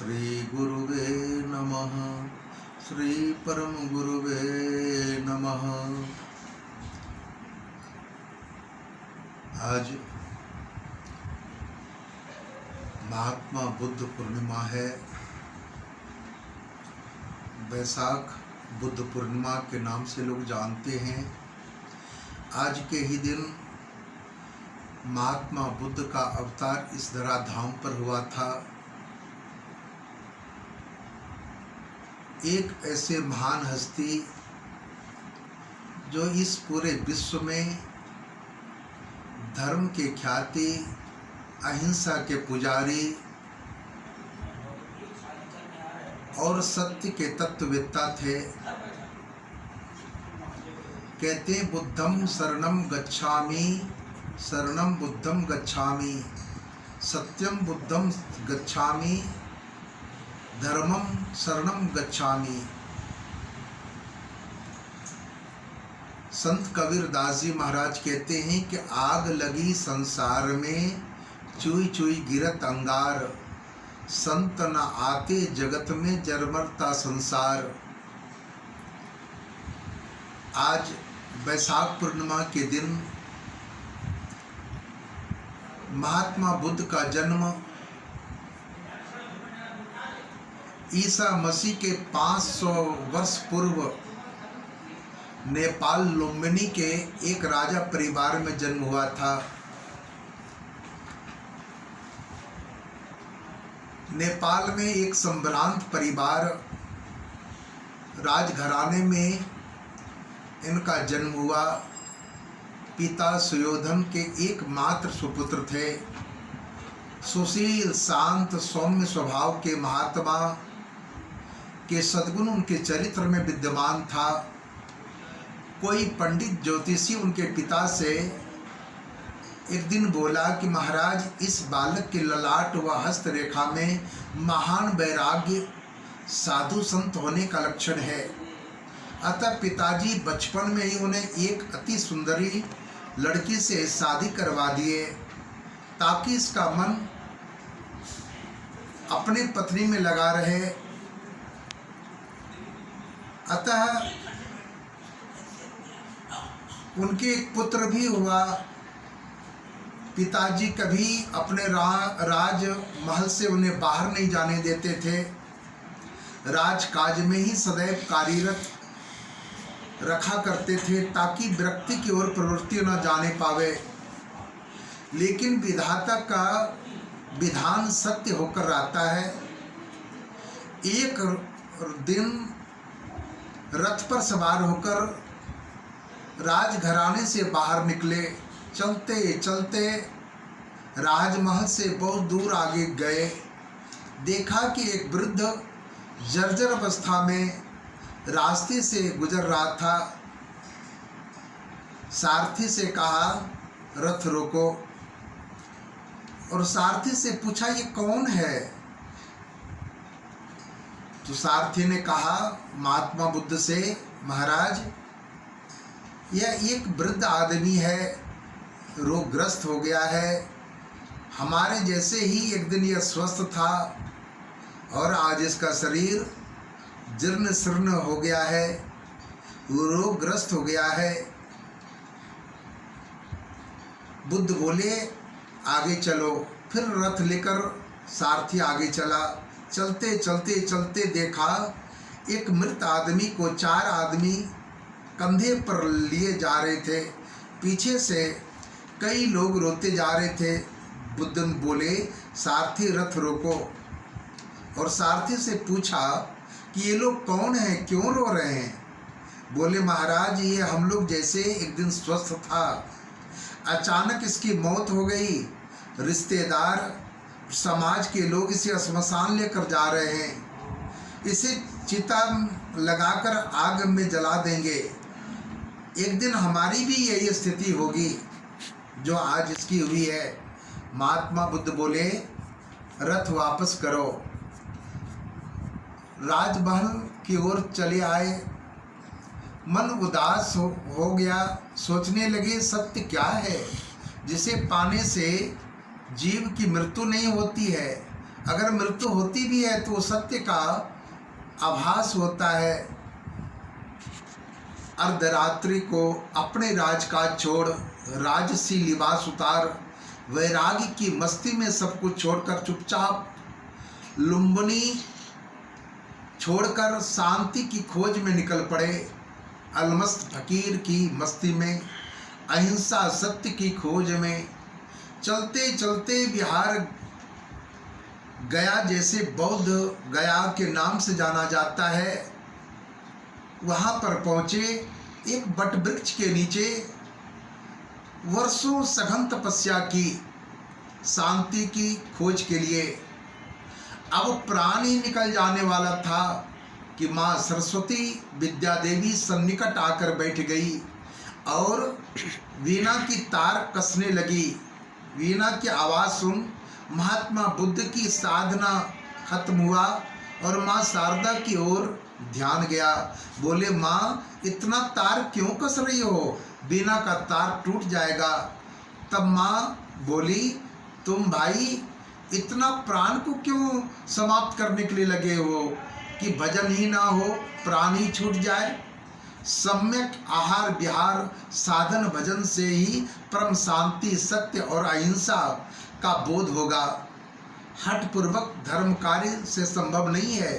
श्री गुरुवे नमः। श्री परम गुरुवे नमः। आज महात्मा बुद्ध पूर्णिमा है। वैशाख बुद्ध पूर्णिमा के नाम से लोग जानते हैं। आज के ही दिन महात्मा बुद्ध का अवतार इस धराधाम पर हुआ था। एक ऐसे महान हस्ती जो इस पूरे विश्व में धर्म के ख्याति, अहिंसा के पुजारी और सत्य के तत्ववेत्ता थे। कहते बुद्धम शरणम गच्छामि, शरणम बुद्धम गच्छामि, सत्यम बुद्धम गच्छामि, धर्मम शरणम गच्छामि। संत कबीरदास जी महाराज कहते हैं कि आग लगी संसार में, चुई चुई गिरत अंगार, संत न आते जगत में जरमरता संसार। आज वैशाख पूर्णिमा के दिन महात्मा बुद्ध का जन्म ईसा मसीह के 500 वर्ष पूर्व नेपाल लुम्बिनी के एक राजा परिवार में जन्म हुआ था। नेपाल में एक संभ्रांत परिवार, राजघराने में इनका जन्म हुआ। पिता सुयोधन के एकमात्र सुपुत्र थे। सुशील, शांत, सौम्य स्वभाव के महात्मा के सद्गुण उनके चरित्र में विद्यमान था। कोई पंडित ज्योतिषी उनके पिता से एक दिन बोला कि महाराज, इस बालक के ललाट व हस्तरेखा में महान वैराग्य, साधु संत होने का लक्षण है। अतः पिताजी बचपन में ही उन्हें एक अति सुंदरी लड़की से शादी करवा दिए ताकि इसका मन अपने पत्नी में लगा रहे। अतः उनके एक पुत्र भी हुआ। पिताजी कभी अपने राज महल से उन्हें बाहर नहीं जाने देते थे। राजकाज में ही सदैव कार्यरत रखा करते थे ताकि विरक्ति की ओर प्रवृत्ति न जाने पावे। लेकिन विधाता का विधान सत्य होकर आता है। एक दिन रथ पर सवार होकर राजघराने से बाहर निकले। चलते चलते राजमहल से बहुत दूर आगे गए। देखा कि एक वृद्ध जर्जर अवस्था में रास्ते से गुजर रहा था। सारथी से कहा, रथ रोको। और सारथी से पूछा, ये कौन है? तो सारथी ने कहा महात्मा बुद्ध से, महाराज, यह एक वृद्ध आदमी है, रोगग्रस्त हो गया है। हमारे जैसे ही एक दिन यह स्वस्थ था और आज इसका शरीर जीर्ण शीर्ण हो गया है, रोगग्रस्त हो गया है। बुद्ध बोले, आगे चलो। फिर रथ लेकर सारथी आगे चला। चलते चलते चलते देखा एक मृत आदमी को 4 आदमी कंधे पर लिए जा रहे थे। पीछे से कई लोग रोते जा रहे थे। बुद्ध बोले, सारथी रथ रोको। और सारथी से पूछा कि ये लोग कौन हैं, क्यों रो रहे हैं? बोले, महाराज, ये हम लोग जैसे एक दिन स्वस्थ था, अचानक इसकी मौत हो गई। रिश्तेदार, समाज के लोग इसे श्मशान लेकर जा रहे हैं। इसे चिता लगाकर आग में जला देंगे। एक दिन हमारी भी यही स्थिति होगी जो आज इसकी हुई है। महात्मा बुद्ध बोले, रथ वापस करो। राजमहल की ओर चले आए। मन उदास हो गया। सोचने लगे, सत्य क्या है जिसे पाने से जीव की मृत्यु नहीं होती है, अगर मृत्यु होती भी है तो सत्य का आभास होता है। अर्धरात्रि को अपने राजकाज छोड़ राजसी लिबास उतार, वैराग्य की मस्ती में सब कुछ छोड़कर चुपचाप लुम्बनी छोड़कर शांति की खोज में निकल पड़े। अलमस्त फकीर की मस्ती में, अहिंसा सत्य की खोज में चलते चलते बिहार गया, जैसे बौद्ध गया के नाम से जाना जाता है, वहाँ पर पहुँचे। एक बट वृक्ष के नीचे वर्षों सघन तपस्या की, शांति की खोज के लिए। अब प्राण ही निकल जाने वाला था कि माँ सरस्वती विद्या देवी सन्निकट आकर बैठ गई और वीणा की तार कसने लगी। वीणा की आवाज़ सुन महात्मा बुद्ध की साधना खत्म हुआ और माँ शारदा की ओर ध्यान गया। बोले, माँ इतना तार क्यों कस रही हो, वीणा का तार टूट जाएगा। तब माँ बोली, तुम भाई इतना प्राण को क्यों समाप्त करने के लिए लगे हो कि भजन ही ना हो, प्राण ही छूट जाए। सम्यक आहार विहार साधन भजन से ही परम शांति, सत्य और अहिंसा का बोध होगा। हठपूर्वक धर्म कार्य से संभव नहीं है।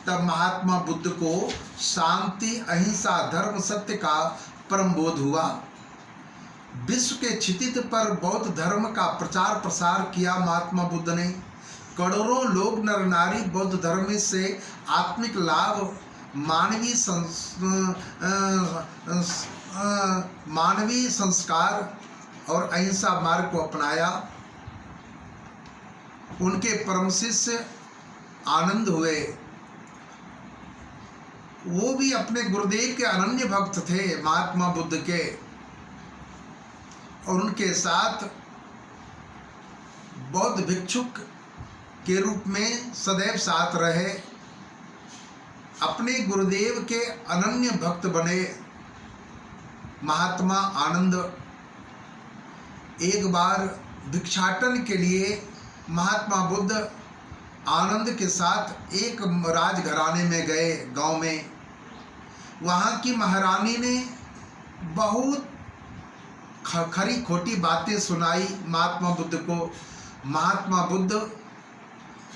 तब महात्मा बुद्ध को शांति, अहिंसा, धर्म, सत्य का परम बोध हुआ। विश्व के क्षितिज पर बौद्ध धर्म का प्रचार प्रसार किया महात्मा बुद्ध ने। करोड़ों लोग नर नारी बौद्ध धर्म से आत्मिक लाभ, मानवीय संस्कार और अहिंसा मार्ग को अपनाया। उनके परम शिष्य आनंद हुए। वो भी अपने गुरुदेव के अनन्य भक्त थे महात्मा बुद्ध के, और उनके साथ बौद्ध भिक्षुक के रूप में सदैव साथ रहे। अपने गुरुदेव के अनन्य भक्त बने महात्मा आनंद। एक बार भिक्षाटन के लिए महात्मा बुद्ध आनंद के साथ एक राजघराने में गए, गांव में। वहाँ की महारानी ने बहुत खरी खोटी बातें सुनाई महात्मा बुद्ध को। महात्मा बुद्ध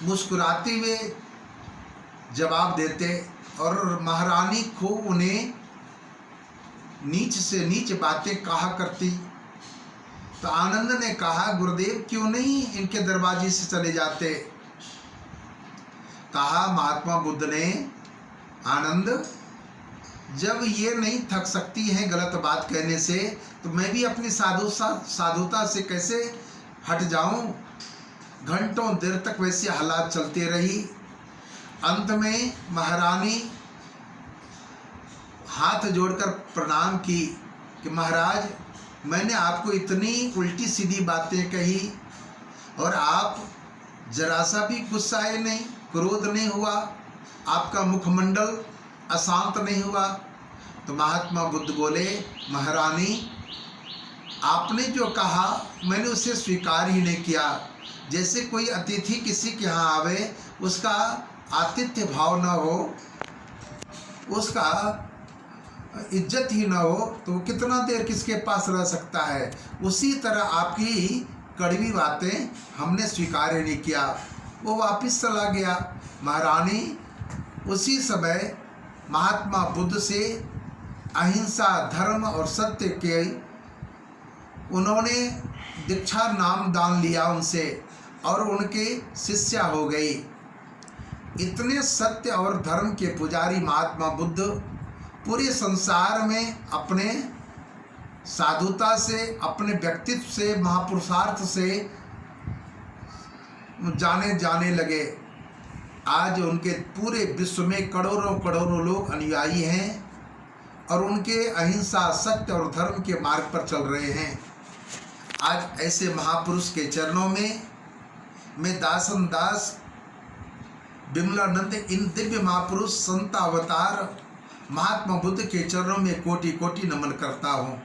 मुस्कुराते हुए जवाब देते और महारानी खूब उन्हें नीच से नीच बातें कहा करती। तो आनंद ने कहा, गुरुदेव क्यों नहीं इनके दरवाजे से चले जाते। कहा महात्मा बुद्ध ने, आनंद जब ये नहीं थक सकती हैं गलत बात कहने से, तो मैं भी अपनी साधुता से कैसे हट जाऊं। घंटों देर तक वैसे हालात चलते रही। अंत में महारानी हाथ जोड़कर प्रणाम की कि महाराज, मैंने आपको इतनी उल्टी सीधी बातें कही और आप जरा सा भी गुस्साए नहीं, क्रोध नहीं हुआ, आपका मुखमंडल अशांत नहीं हुआ। तो महात्मा बुद्ध बोले, महारानी आपने जो कहा मैंने उसे स्वीकार ही नहीं किया। जैसे कोई अतिथि किसी के यहाँ आवे, उसका आतिथ्य भाव न हो, उसका इज्जत ही न हो, तो कितना देर किसके पास रह सकता है। उसी तरह आपकी कड़वी बातें हमने स्वीकार ही नहीं किया। वो वापस चला गया। महारानी उसी समय महात्मा बुद्ध से अहिंसा, धर्म और सत्य के उन्होंने दीक्षा नाम दान लिया उनसे और उनके शिष्या हो गई। इतने सत्य और धर्म के पुजारी महात्मा बुद्ध पूरे संसार में अपने साधुता से, अपने व्यक्तित्व से, महापुरुषार्थ से जाने लगे। आज उनके पूरे विश्व में करोड़ों करोड़ों लोग अनुयायी हैं और उनके अहिंसा, सत्य और धर्म के मार्ग पर चल रहे हैं। आज ऐसे महापुरुष के चरणों में मैं दासन दास विमलानंद, इन दिव्य महापुरुष संत अवतार महात्मा बुद्ध के चरणों में कोटि कोटि नमन करता हूँ।